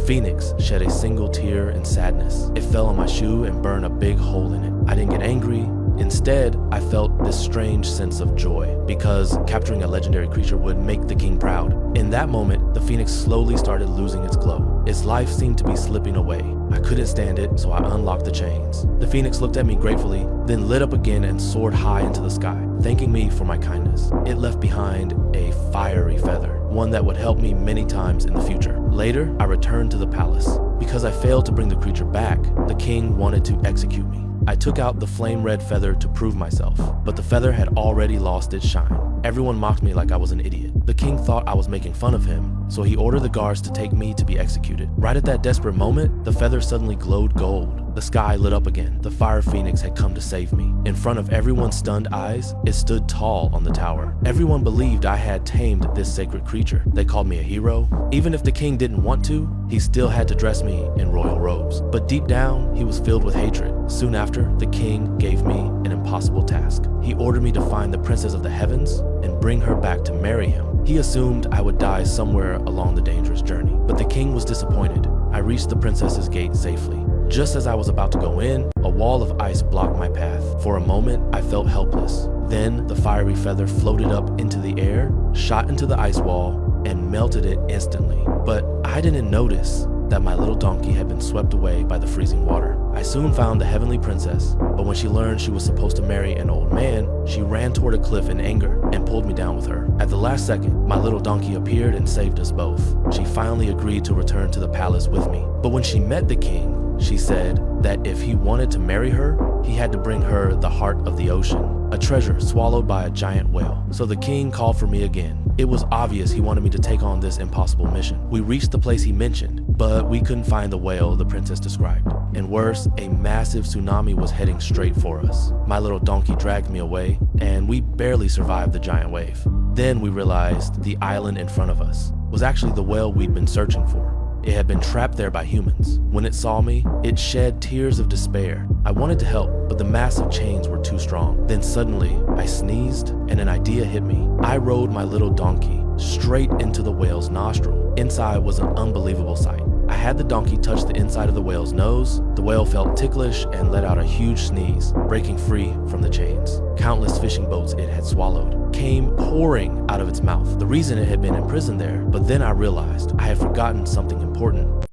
phoenix shed a single tear in sadness. It fell on my shoe and burned a big hole in it. I didn't get angry. Instead, I felt this strange sense of joy because capturing a legendary creature would make the king proud. In that moment, the phoenix slowly started losing its glow. Its life seemed to be slipping away. I couldn't stand it, so I unlocked the chains. The phoenix looked at me gratefully, then lit up again and soared high into the sky, thanking me for my kindness. It left behind a fiery feather, one that would help me many times in the future. Later, I returned to the palace. Because I failed to bring the creature back, the king wanted to execute me. I took out the flame red feather to prove myself, but the feather had already lost its shine. Everyone mocked me like I was an idiot. The king thought I was making fun of him, so he ordered the guards to take me to be executed. Right at that desperate moment, the feather suddenly glowed gold. The sky lit up again. The fire phoenix had come to save me. In front of everyone's stunned eyes, it stood tall on the tower. Everyone believed I had tamed this sacred creature. They called me a hero. Even if the king didn't want to, he still had to dress me in royal robes. But deep down, he was filled with hatred. Soon after, the king gave me an impossible task. He ordered me to find the princess of the heavens and bring her back to marry him. He assumed I would die somewhere along the dangerous journey, but the king was disappointed. I reached the princess's gate safely. Just as I was about to go in, a wall of ice blocked my path. For a moment, I felt helpless. Then the fiery feather floated up into the air, shot into the ice wall, and melted it instantly. But I didn't notice that my little donkey had been swept away by the freezing water. I soon found the heavenly princess, but when she learned she was supposed to marry an old man, she ran toward a cliff in anger and pulled me down with her. At the last second, my little donkey appeared and saved us both. She finally agreed to return to the palace with me. But when she met the king, she said that if he wanted to marry her, he had to bring her the heart of the ocean, a treasure swallowed by a giant whale. So the king called for me again. It was obvious he wanted me to take on this impossible mission. We reached the place he mentioned, but we couldn't find the whale the princess described. And worse, a massive tsunami was heading straight for us. My little donkey dragged me away, and we barely survived the giant wave. Then we realized the island in front of us was actually the whale we'd been searching for. It had been trapped there by humans. When it saw me, it shed tears of despair. I wanted to help, but the massive chains were too strong. Then suddenly, I sneezed and an idea hit me. I rode my little donkey straight into the whale's nostril. Inside was an unbelievable sight. I had the donkey touch the inside of the whale's nose. The whale felt ticklish and let out a huge sneeze, breaking free from the chains. Countless fishing boats it had swallowed came pouring out of its mouth. The reason it had been imprisoned there, but then I realized I had forgotten something important.